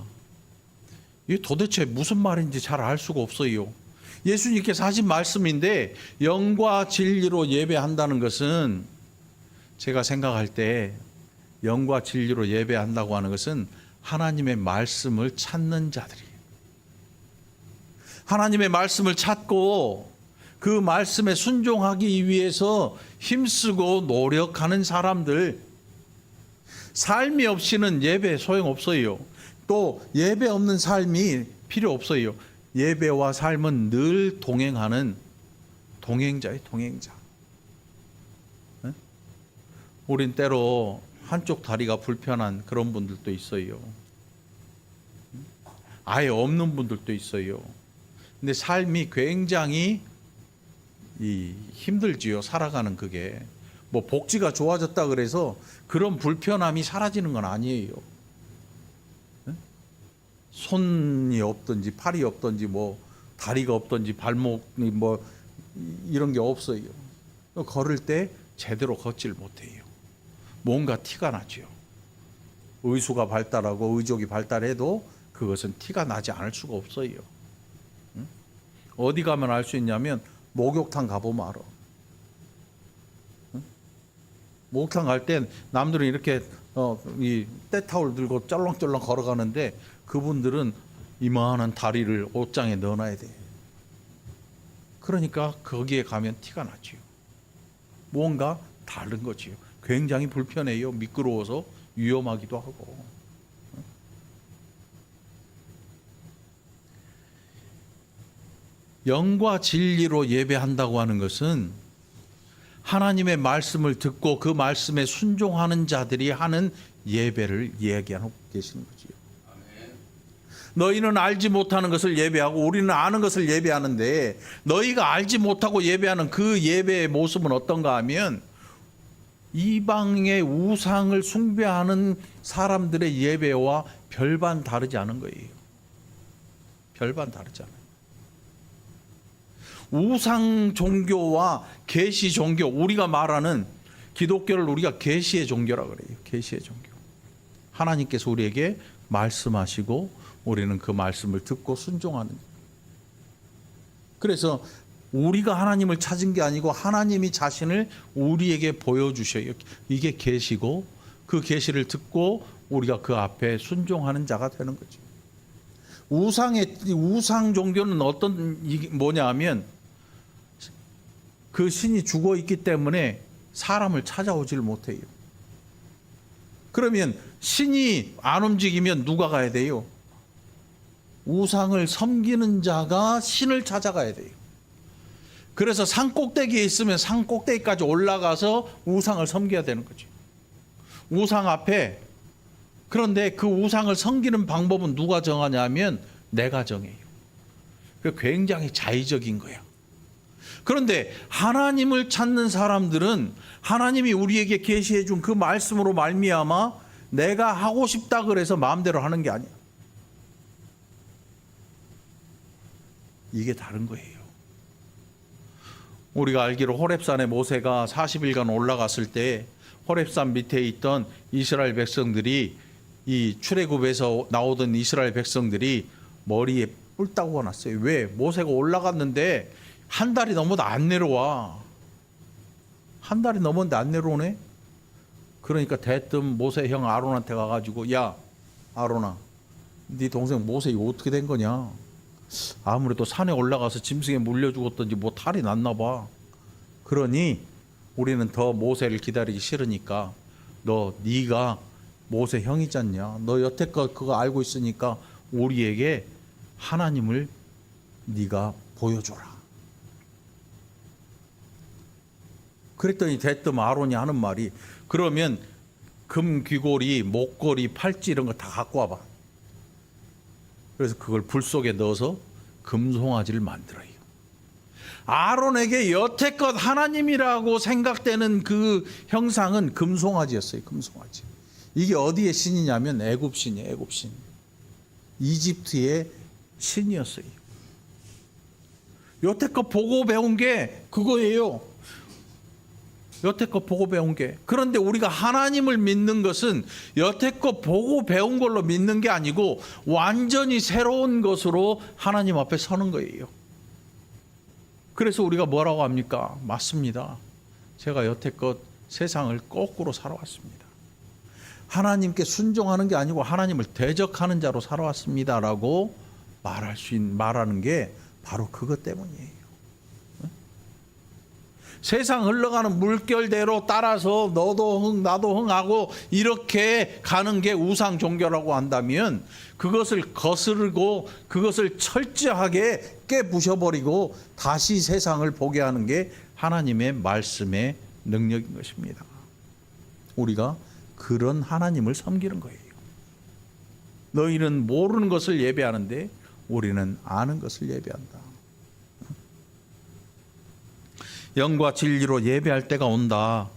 이게 도대체 무슨 말인지 잘 알 수가 없어요. 예수님께서 하신 말씀인데 영과 진리로 예배한다는 것은 제가 생각할 때 영과 진리로 예배한다고 하는 것은 하나님의 말씀을 찾는 자들이에요. 하나님의 말씀을 찾고 그 말씀에 순종하기 위해서 힘쓰고 노력하는 사람들. 삶이 없이는 예배 소용없어요. 또 예배 없는 삶이 필요 없어요. 예배와 삶은 늘 동행하는 동행자예요. 동행자. 우린 때로 한쪽 다리가 불편한 그런 분들도 있어요. 아예 없는 분들도 있어요. 근데 삶이 굉장히 힘들지요. 살아가는 그게. 뭐 복지가 좋아졌다 그래서 그런 불편함이 사라지는 건 아니에요. 손이 없든지 팔이 없든지 뭐 다리가 없든지 발목이 뭐 이런 게 없어요. 걸을 때 제대로 걷질 못해요. 뭔가 티가 나죠. 의수가 발달하고 의족이 발달해도 그것은 티가 나지 않을 수가 없어요. 어디 가면 알 수 있냐면 목욕탕 가보면 알아. 목욕탕 갈 땐 남들은 이렇게 이 때타올 들고 쩔렁쩔렁 걸어가는데 그분들은 이만한 다리를 옷장에 넣어놔야 돼. 그러니까 거기에 가면 티가 나지요. 뭔가 다른 거지요. 굉장히 불편해요. 미끄러워서 위험하기도 하고. 영과 진리로 예배한다고 하는 것은 하나님의 말씀을 듣고 그 말씀에 순종하는 자들이 하는 예배를 얘기하고 계시는 거지요. 너희는 알지 못하는 것을 예배하고 우리는 아는 것을 예배하는데 너희가 알지 못하고 예배하는 그 예배의 모습은 어떤가 하면 이방의 우상을 숭배하는 사람들의 예배와 별반 다르지 않은 거예요. 별반 다르지 않아요. 우상 종교와 계시 종교, 우리가 말하는 기독교를 우리가 계시의 종교라 그래요. 계시의 종교. 하나님께서 우리에게 말씀하시고 우리는 그 말씀을 듣고 순종하는. 그래서 우리가 하나님을 찾은 게 아니고 하나님이 자신을 우리에게 보여주셔요. 이게 계시고 그 계시를 듣고 우리가 그 앞에 순종하는 자가 되는 거죠. 우상 종교는 어떤 뭐냐 하면 그 신이 죽어 있기 때문에 사람을 찾아오질 못해요. 그러면 신이 안 움직이면 누가 가야 돼요? 우상을 섬기는 자가 신을 찾아가야 돼요. 그래서 산 꼭대기에 있으면 산 꼭대기까지 올라가서 우상을 섬겨야 되는 거죠. 우상 앞에. 그런데 그 우상을 섬기는 방법은 누가 정하냐면 내가 정해요. 굉장히 자의적인 거야. 그런데 하나님을 찾는 사람들은 하나님이 우리에게 계시해 준 그 말씀으로 말미암아 내가 하고 싶다 그래서 마음대로 하는 게 아니야. 이게 다른 거예요. 우리가 알기로 호렙산에 모세가 40일간 올라갔을 때 호렙산 밑에 있던 이스라엘 백성들이, 이 출애굽에서 나오던 이스라엘 백성들이 머리에 뿔따구가 났어요. 왜? 모세가 올라갔는데 한 달이 넘어도 안 내려와. 한 달이 넘었는데 안 내려오네. 그러니까 대뜸 모세 형 아론한테 가가지고, 야 아론아, 네 동생 모세 이거 어떻게 된 거냐. 아무래도 산에 올라가서 짐승에 물려 죽었던지 뭐 탈이 났나 봐. 그러니 우리는 더 모세를 기다리기 싫으니까 네가 모세 형이잖냐, 너 여태껏 그거 알고 있으니까 우리에게 하나님을 네가 보여줘라. 그랬더니 대뜸 아론이 하는 말이, 그러면 금 귀걸이, 목걸이, 팔찌 이런 거 다 갖고 와봐. 그래서 그걸 불 속에 넣어서 금송아지를 만들어요. 아론에게 여태껏 하나님이라고 생각되는 그 형상은 금송아지였어요. 금송아지. 이게 어디의 신이냐면 애굽 신이에요. 애굽 신. 이집트의 신이었어요. 여태껏 보고 배운 게 그거예요. 여태껏 보고 배운 게. 그런데 우리가 하나님을 믿는 것은 여태껏 보고 배운 걸로 믿는 게 아니고 완전히 새로운 것으로 하나님 앞에 서는 거예요. 그래서 우리가 뭐라고 합니까? 맞습니다. 제가 여태껏 세상을 거꾸로 살아왔습니다. 하나님께 순종하는 게 아니고 하나님을 대적하는 자로 살아왔습니다라고 말하는 게 바로 그것 때문이에요. 세상 흘러가는 물결대로 따라서 너도 흥 나도 흥하고 이렇게 가는 게 우상 종교라고 한다면 그것을 거스르고 그것을 철저하게 깨부셔버리고 다시 세상을 보게 하는 게 하나님의 말씀의 능력인 것입니다. 우리가 그런 하나님을 섬기는 거예요. 너희는 모르는 것을 예배하는데 우리는 아는 것을 예배한다. 영과 진리로 예배할 때가 온다.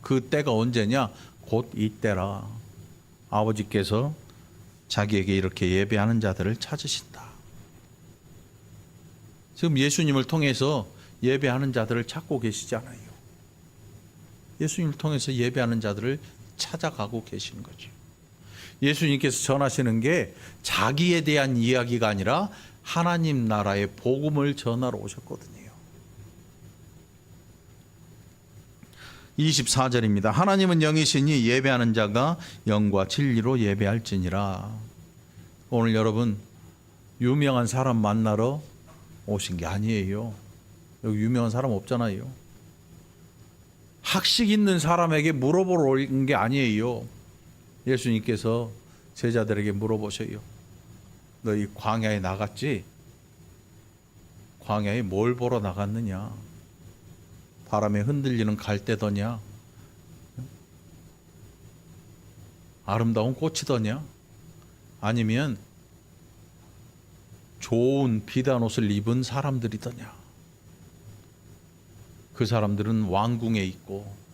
그 때가 언제냐? 곧 이때라. 아버지께서 자기에게 이렇게 예배하는 자들을 찾으신다. 지금 예수님을 통해서 예배하는 자들을 찾고 계시잖아요. 예수님을 통해서 예배하는 자들을 찾아가고 계시는 거죠. 예수님께서 전하시는 게 자기에 대한 이야기가 아니라 하나님 나라의 복음을 전하러 오셨거든요. 24절입니다. 하나님은 영이시니 예배하는 자가 영과 진리로 예배할지니라. 오늘 여러분 유명한 사람 만나러 오신 게 아니에요. 여기 유명한 사람 없잖아요. 학식 있는 사람에게 물어보러 온 게 아니에요. 예수님께서 제자들에게 물어보셔요. 너희 광야에 나갔지? 광야에 뭘 보러 나갔느냐? 바람에 흔들리는 갈대더냐? 아름다운 꽃이더냐? 아니면 좋은 비단 옷을 입은 사람들이더냐? 그 사람들은 왕궁에 있고,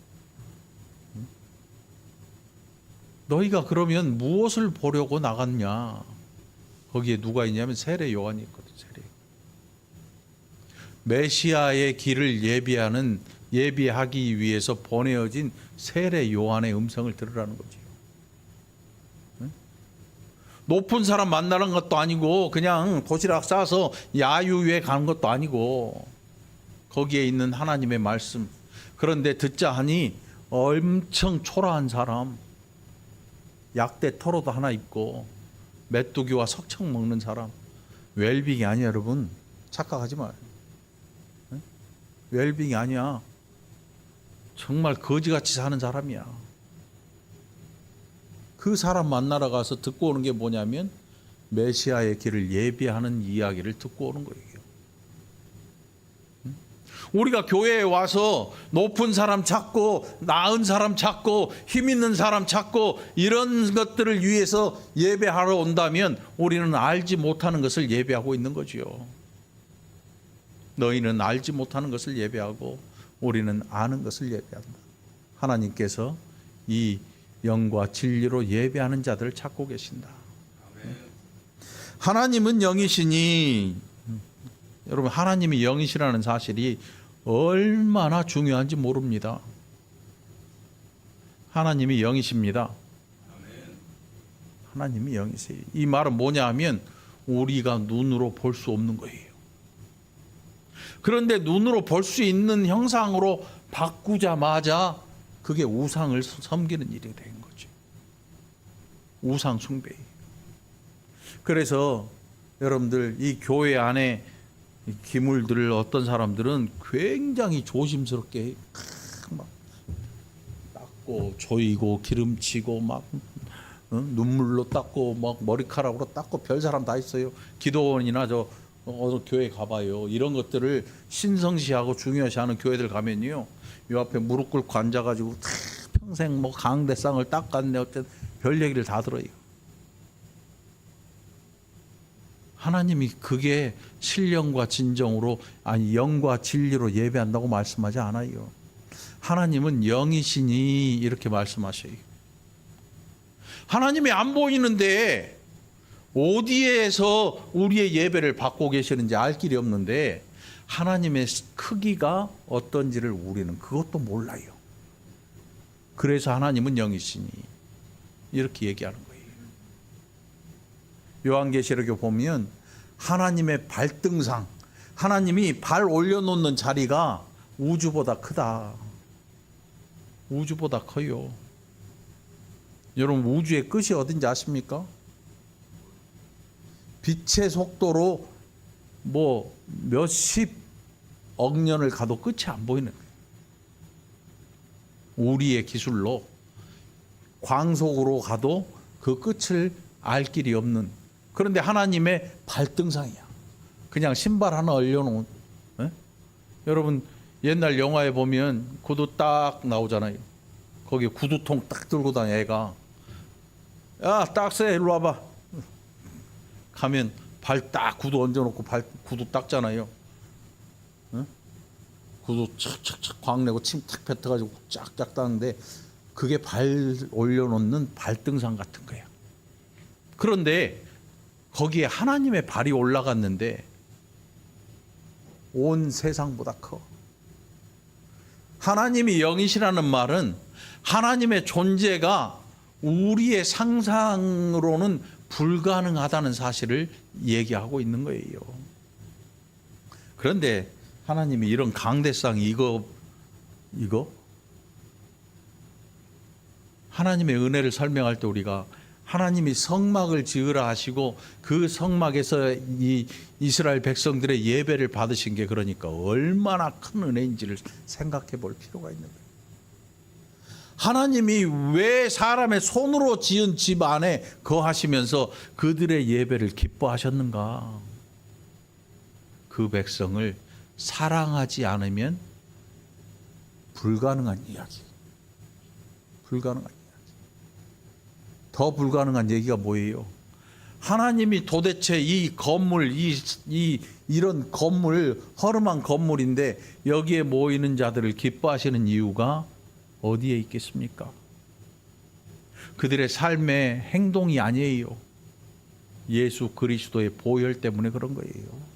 너희가 그러면 무엇을 보려고 나갔냐? 거기에 누가 있냐면 세례 요한이 있거든. 세례. 메시아의 길을 예비하기 위해서 보내어진 세례 요한의 음성을 들으라는 거죠. 높은 사람 만나는 것도 아니고 그냥 도시락 싸서 야유회 가는 것도 아니고 거기에 있는 하나님의 말씀. 그런데 듣자 하니 엄청 초라한 사람, 약대 털옷 하나 입고 메뚜기와 석청 먹는 사람. 웰빙이 아니야, 여러분. 착각하지 마요. 웰빙이 아니야. 정말 거지같이 사는 사람이야. 그 사람 만나러 가서 듣고 오는 게 뭐냐면 메시아의 길을 예비하는 이야기를 듣고 오는 거예요. 우리가 교회에 와서 높은 사람 찾고 나은 사람 찾고 힘 있는 사람 찾고 이런 것들을 위해서 예배하러 온다면 우리는 알지 못하는 것을 예배하고 있는 거지요. 너희는 알지 못하는 것을 예배하고 우리는 아는 것을 예배한다. 하나님께서 이 영과 진리로 예배하는 자들을 찾고 계신다. 하나님은 영이시니, 여러분 하나님이 영이시라는 사실이 얼마나 중요한지 모릅니다. 하나님이 영이십니다. 하나님이 영이세요. 이 말은 뭐냐 하면 우리가 눈으로 볼 수 없는 거예요. 그런데 눈으로 볼 수 있는 형상으로 바꾸자마자 그게 우상을 섬기는 일이 된 거죠. 우상 숭배. 그래서 여러분들 이 교회 안에 기물들을 어떤 사람들은 굉장히 조심스럽게 막 닦고 조이고 기름치고 막 눈물로 닦고 막 머리카락으로 닦고 별 사람 다 있어요. 기도원이나 저 교회 가봐요. 이런 것들을 신성시하고 중요시하는 교회들 가면요, 요 앞에 무릎 꿇고 앉아가지고 평생 뭐 강대상을 닦았네 어쨌든 별 얘기를 다 들어요. 하나님이 그게 신령과 진정으로, 아니 영과 진리로 예배한다고 말씀하지 않아요. 하나님은 영이시니 이렇게 말씀하셔요. 하나님이 안 보이는데 어디에서 우리의 예배를 받고 계시는지 알 길이 없는데 하나님의 크기가 어떤지를 우리는 그것도 몰라요. 그래서 하나님은 영이시니 이렇게 얘기하는 거예요. 요한계시록에 보면 하나님의 발등상, 하나님이 발 올려놓는 자리가 우주보다 크다. 우주보다 커요. 여러분 우주의 끝이 어딘지 아십니까? 빛의 속도로 뭐 몇십억 년을 가도 끝이 안 보이는 거예요. 우리의 기술로 광속으로 가도 그 끝을 알 길이 없는, 그런데 하나님의 발등상이야. 그냥 신발 하나 올려놓은. 여러분 옛날 영화에 보면 구두 딱 나오잖아요. 거기 구두통 딱 들고 다녀 애가. 야 딱세 일로 와봐. 가면 발 딱 구두 얹어놓고 발 구두 닦잖아요. 구두 착착착 광내고 침 탁 뱉어가지고 쫙쫙 닦는데 그게 발 올려놓는 발등상 같은 거야. 그런데 거기에 하나님의 발이 올라갔는데 온 세상보다 커. 하나님이 영이시라는 말은 하나님의 존재가 우리의 상상으로는 불가능하다는 사실을 얘기하고 있는 거예요. 그런데 하나님이 이런 강대상 이거 하나님의 은혜를 설명할 때 우리가 하나님이 성막을 지으라 하시고 그 성막에서 이 이스라엘 백성들의 예배를 받으신 게 그러니까 얼마나 큰 은혜인지를 생각해 볼 필요가 있는 거예요. 하나님이 왜 사람의 손으로 지은 집 안에 거하시면서 그들의 예배를 기뻐하셨는가? 그 백성을 사랑하지 않으면 불가능한 이야기. 불가능한 이야기. 더 불가능한 얘기가 뭐예요? 하나님이 도대체 이 건물, 이런 건물, 허름한 건물인데 여기에 모이는 자들을 기뻐하시는 이유가 어디에 있겠습니까? 그들의 삶의 행동이 아니에요. 예수 그리스도의 보혈 때문에 그런 거예요.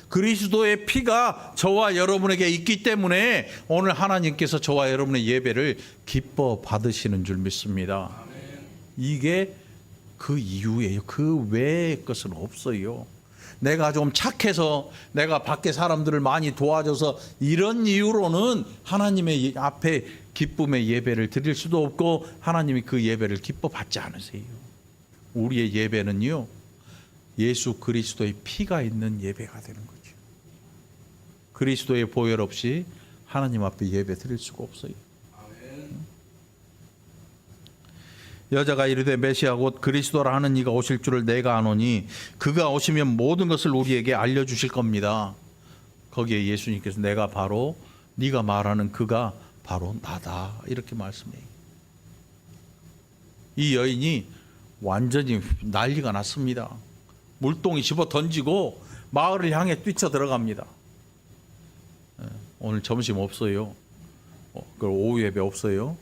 그리스도의 피가 저와 여러분에게 있기 때문에 오늘 하나님께서 저와 여러분의 예배를 기뻐 받으시는 줄 믿습니다. 이게 그 이유예요. 그 외의 것은 없어요. 내가 좀 착해서 내가 밖에 사람들을 많이 도와줘서 이런 이유로는 하나님의 앞에 기쁨의 예배를 드릴 수도 없고 하나님이 그 예배를 기뻐 받지 않으세요. 우리의 예배는요, 예수 그리스도의 피가 있는 예배가 되는 거죠. 그리스도의 보혈 없이 하나님 앞에 예배 드릴 수가 없어요. 여자가 이르되 메시아 곧 그리스도라 하는 이가 오실 줄을 내가 아노니 그가 오시면 모든 것을 우리에게 알려주실 겁니다. 거기에 예수님께서 내가 바로 네가 말하는 그가 바로 나다 이렇게 말씀해요. 이 여인이 완전히 난리가 났습니다. 물동이 집어 던지고 마을을 향해 뛰쳐 들어갑니다. 오늘 점심 없어요. 그걸 오후 예배 없어요.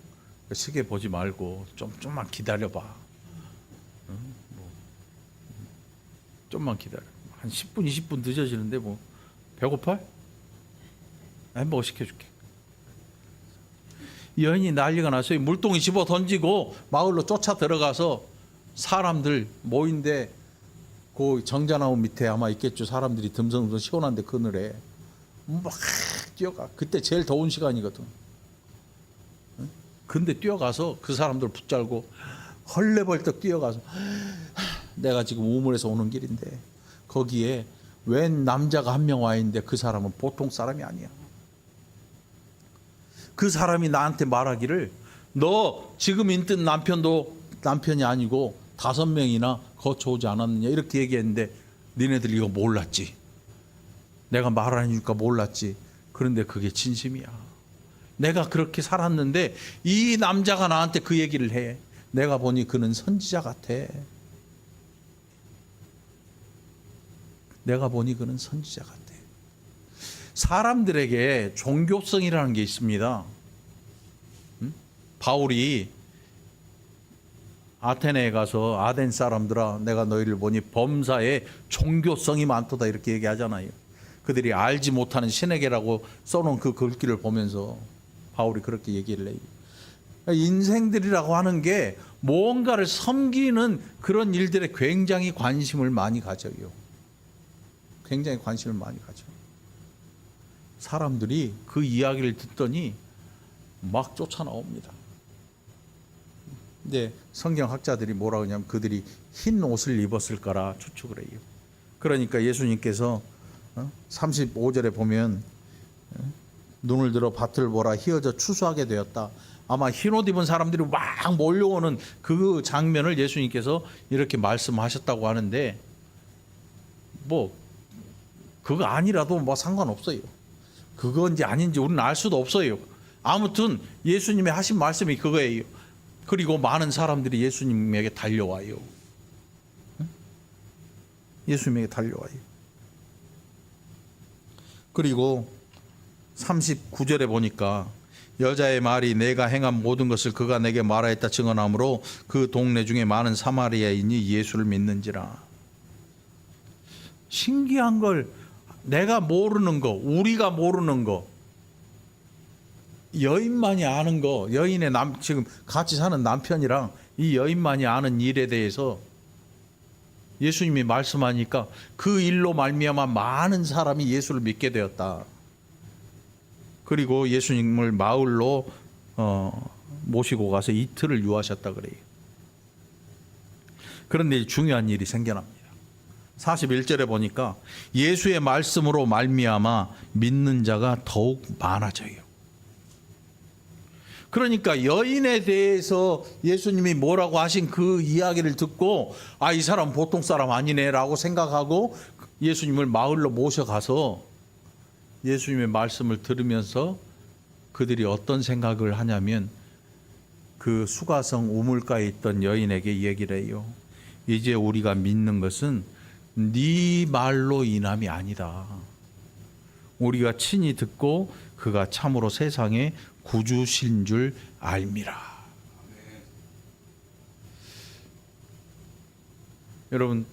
시계 보지 말고 좀만 기다려봐. 좀만 기다려. 한 10분 20분 늦어지는데 뭐 배고파? 햄버거 시켜줄게. 여인이 난리가 났어요. 물동이 집어 던지고 마을로 쫓아 들어가서 사람들 모인데 그 정자나무 밑에 아마 있겠죠. 사람들이 듬성듬성 시원한데 그늘에 막 뛰어가. 그때 제일 더운 시간이거든. 근데 뛰어가서 그 사람들 붙잡고 헐레벌떡 뛰어가서 내가 지금 우물에서 오는 길인데 거기에 웬 남자가 한 명 와 있는데 그 사람은 보통 사람이 아니야. 그 사람이 나한테 말하기를 너 지금 있던 남편도 남편이 아니고 5명이나 거쳐오지 않았느냐 이렇게 얘기했는데 니네들 이거 몰랐지. 내가 말 안 해주니까 몰랐지. 그런데 그게 진심이야. 내가 그렇게 살았는데 이 남자가 나한테 그 얘기를 해. 내가 보니 그는 선지자 같아. 내가 보니 그는 선지자 같아. 사람들에게 종교성이라는 게 있습니다. 바울이 아테네에 가서 아덴 사람들아 내가 너희를 보니 범사에 종교성이 많도다 이렇게 얘기하잖아요. 그들이 알지 못하는 신에게라고 써놓은 그 글귀를 보면서 바울이 그렇게 얘기를 해요. 인생들이라고 하는 게 뭔가를 섬기는 그런 일들에 굉장히 관심을 많이 가져요. 굉장히 관심을 많이 가져. 사람들이 그 이야기를 듣더니 막 쫓아나옵니다. 근데 성경학자들이 뭐라고 하냐면 그들이 흰 옷을 입었을 거라 추측을 해요. 그러니까 예수님께서 35절에 보면 눈을 들어 밭을 보라 휘어져 추수하게 되었다. 아마 흰옷 입은 사람들이 막 몰려오는 그 장면을 예수님께서 이렇게 말씀하셨다고 하는데 뭐 그거 아니라도 뭐 상관없어요. 그건지 아닌지 우리는 알 수도 없어요. 아무튼 예수님의 하신 말씀이 그거예요. 그리고 많은 사람들이 예수님에게 달려와요. 예수님에게 달려와요. 그리고 39절에 보니까 여자의 말이 내가 행한 모든 것을 그가 내게 말하였다 증언하므로 그 동네 중에 많은 사마리아인이 예수를 믿는지라. 신기한 걸 내가 모르는 거, 우리가 모르는 거, 여인만이 아는 거, 여인의 지금 같이 사는 남편이랑 이 여인만이 아는 일에 대해서 예수님이 말씀하니까 그 일로 말미암아 많은 사람이 예수를 믿게 되었다. 그리고 예수님을 마을로 모시고 가서 이틀을 유하셨다 그래요. 그런데 중요한 일이 생겨납니다. 41절에 보니까 예수의 말씀으로 말미암아 믿는 자가 더욱 많아져요. 그러니까 여인에 대해서 예수님이 뭐라고 하신 그 이야기를 듣고 이 사람 보통 사람 아니네라고 생각하고 예수님을 마을로 모셔가서 예수님의 말씀을 들으면서 그들이 어떤 생각을 하냐면 그 수가성 우물가에 있던 여인에게 얘기를 해요. 이제 우리가 믿는 것은 네 말로 인함이 아니다. 우리가 친히 듣고 그가 참으로 세상의 구주신 줄 알미라. 여러분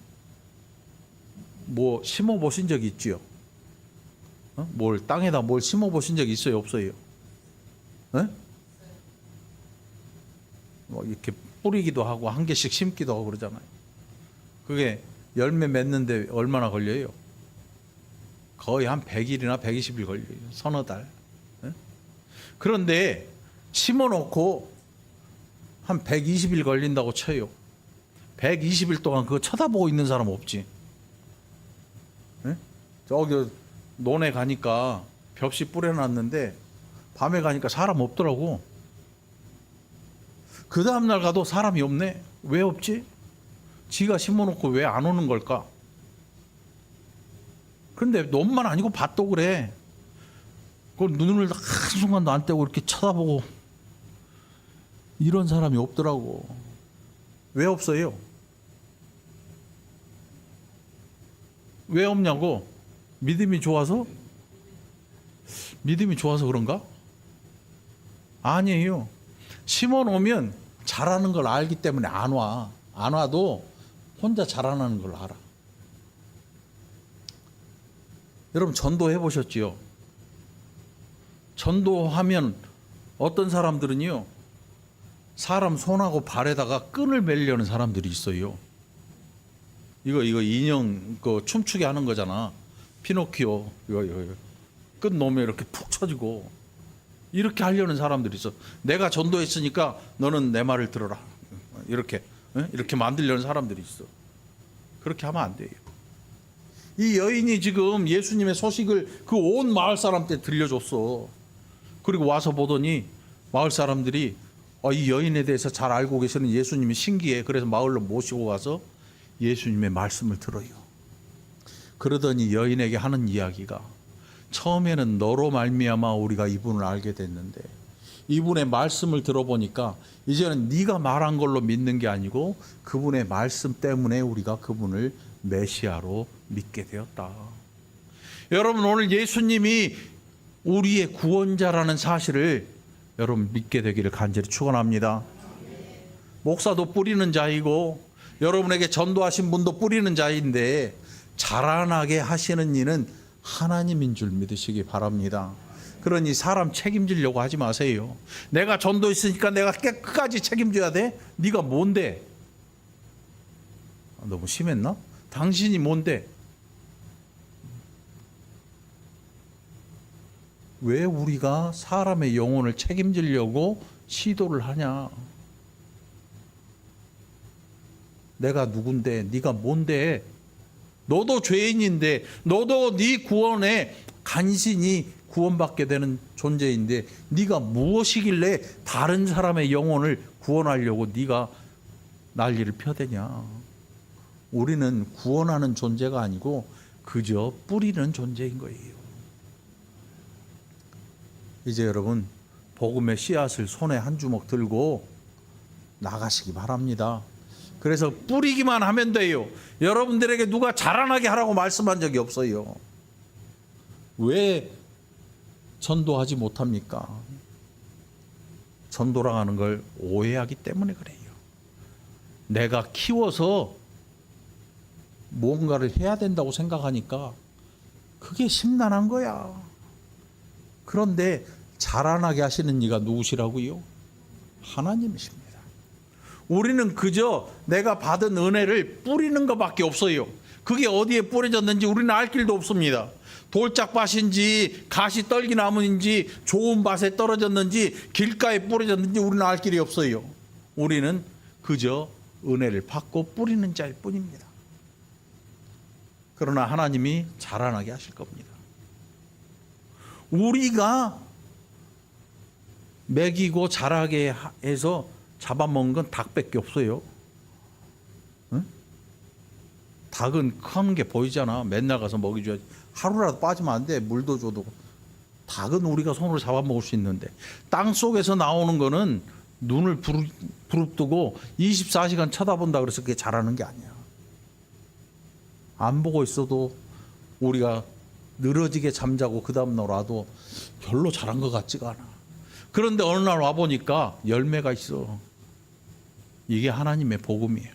뭐 심어 보신 적 있지요? 뭘 땅에다 뭘 심어 보신 적 있어요, 없어요? 뭐 이렇게 뿌리기도 하고 한 개씩 심기도 하고 그러잖아요. 그게 열매 맺는데 얼마나 걸려요? 거의 한 100일이나 120일 걸려요. 서너 달. 그런데 심어놓고 한 120일 걸린다고 쳐요. 120일 동안 그거 쳐다보고 있는 사람 없지. 저기 논에 가니까 벽시 뿌려놨는데 밤에 가니까 사람 없더라고. 그 다음날 가도 사람이 없네. 왜 없지? 지가 심어놓고 왜 안 오는 걸까? 그런데 너만 아니고 밭도 그래. 그 눈을 한순간도 안 떼고 이렇게 쳐다보고 이런 사람이 없더라고. 왜 없어요? 왜 없냐고? 믿음이 좋아서? 믿음이 좋아서 그런가? 아니에요. 심어 놓으면 잘하는 걸 알기 때문에 안 와. 안 와도 혼자 자라나는 걸 알아. 여러분 전도해 보셨지요? 전도하면 어떤 사람들은요, 사람 손하고 발에다가 끈을 매려는 사람들이 있어요. 이거 인형 그 춤추게 하는 거잖아. 피노키오 이거 끈 놓으면 이렇게 푹 쳐지고 이렇게 하려는 사람들이 있어. 내가 전도했으니까 너는 내 말을 들어라. 이렇게 만들려는 사람들이 있어. 그렇게 하면 안 돼요. 이 여인이 지금 예수님의 소식을 그 온 마을 사람한테 들려줬어. 그리고 와서 보더니 마을 사람들이 이 여인에 대해서 잘 알고 계시는 예수님이 신기해. 그래서 마을로 모시고 가서 예수님의 말씀을 들어요. 그러더니 여인에게 하는 이야기가, 처음에는 너로 말미암아 우리가 이분을 알게 됐는데 이분의 말씀을 들어보니까 이제는 네가 말한 걸로 믿는 게 아니고 그분의 말씀 때문에 우리가 그분을 메시아로 믿게 되었다. 여러분, 오늘 예수님이 우리의 구원자라는 사실을 여러분 믿게 되기를 간절히 축원합니다. 목사도 뿌리는 자이고 여러분에게 전도하신 분도 뿌리는 자인데 자라나게 하시는 이는 하나님인 줄 믿으시기 바랍니다. 그러니 사람 책임지려고 하지 마세요. 내가 전도했으니까 내가 끝까지 책임져야 돼? 네가 뭔데? 너무 심했나? 당신이 뭔데? 왜 우리가 사람의 영혼을 책임지려고 시도를 하냐? 내가 누군데? 네가 뭔데? 너도 죄인인데, 너도 네 구원에 간신히 구원받게 되는 존재인데 네가 무엇이길래 다른 사람의 영혼을 구원하려고 네가 난리를 펴대냐? 우리는 구원하는 존재가 아니고 그저 뿌리는 존재인 거예요. 이제 여러분, 복음의 씨앗을 손에 한 주먹 들고 나가시기 바랍니다. 그래서 뿌리기만 하면 돼요. 여러분들에게 누가 자라나게 하라고 말씀한 적이 없어요. 왜 전도하지 못합니까? 전도라고 하는 걸 오해하기 때문에 그래요. 내가 키워서 뭔가를 해야 된다고 생각하니까 그게 심란한 거야. 그런데 자라나게 하시는 이가 누구시라고요? 하나님이십니다. 우리는 그저 내가 받은 은혜를 뿌리는 것밖에 없어요. 그게 어디에 뿌려졌는지 우리는 알 길도 없습니다. 돌짝밭인지 가시떨기나무인지 좋은 밭에 떨어졌는지 길가에 뿌려졌는지 우리는 알 길이 없어요. 우리는 그저 은혜를 받고 뿌리는 자일 뿐입니다. 그러나 하나님이 자라나게 하실 겁니다. 우리가 먹이고 자라게 해서 잡아먹은 건 닭밖에 없어요. 응? 닭은 큰 게 보이잖아. 맨날 가서 먹이줘야지. 하루라도 빠지면 안 돼. 물도 줘도. 닭은 우리가 손으로 잡아먹을 수 있는데 땅 속에서 나오는 거는 눈을 부릅뜨고 24시간 쳐다본다 그래서 그게 자라는 게 아니야. 안 보고 있어도 우리가 늘어지게 잠자고 그 다음날 와도 별로 자란 것 같지가 않아. 그런데 어느 날 와보니까 열매가 있어. 이게 하나님의 복음이에요.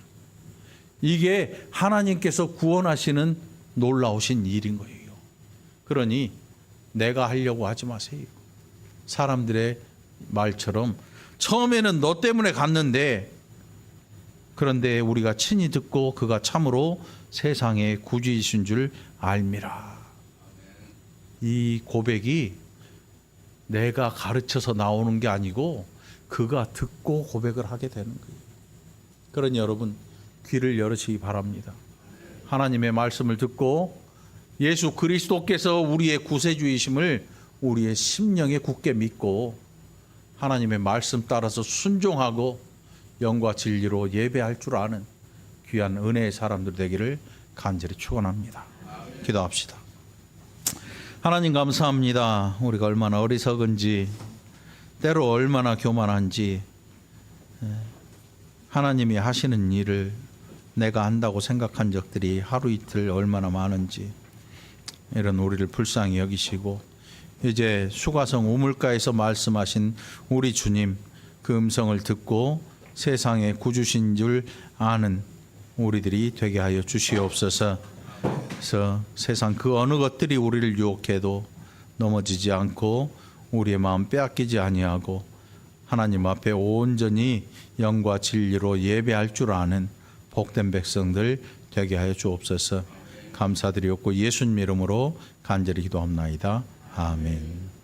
이게 하나님께서 구원하시는 놀라우신 일인 거예요. 그러니 내가 하려고 하지 마세요. 사람들의 말처럼 처음에는 너 때문에 갔는데 그런데 우리가 친히 듣고 그가 참으로 세상의 구주이신 줄 알미라. 이 고백이 내가 가르쳐서 나오는 게 아니고 그가 듣고 고백을 하게 되는 거예요. 그러니 여러분 귀를 열으시기 바랍니다. 하나님의 말씀을 듣고 예수 그리스도께서 우리의 구세주이심을 우리의 심령에 굳게 믿고 하나님의 말씀 따라서 순종하고 영과 진리로 예배할 줄 아는 귀한 은혜의 사람들 되기를 간절히 축원합니다. 기도합시다. 하나님 감사합니다. 우리가 얼마나 어리석은지, 때로 얼마나 교만한지, 하나님이 하시는 일을 내가 한다고 생각한 적들이 하루 이틀 얼마나 많은지, 이런 우리를 불쌍히 여기시고 이제 수가성 우물가에서 말씀하신 우리 주님 그 음성을 듣고 세상의 구주신 줄 아는 우리들이 되게 하여 주시옵소서. 그래서 세상 그 어느 것들이 우리를 유혹해도 넘어지지 않고 우리의 마음 빼앗기지 아니하고 하나님 앞에 온전히 영과 진리로 예배할 줄 아는 복된 백성들 되게 하여 주옵소서. 감사드리옵고 예수님 이름으로 간절히 기도합나이다. 아멘.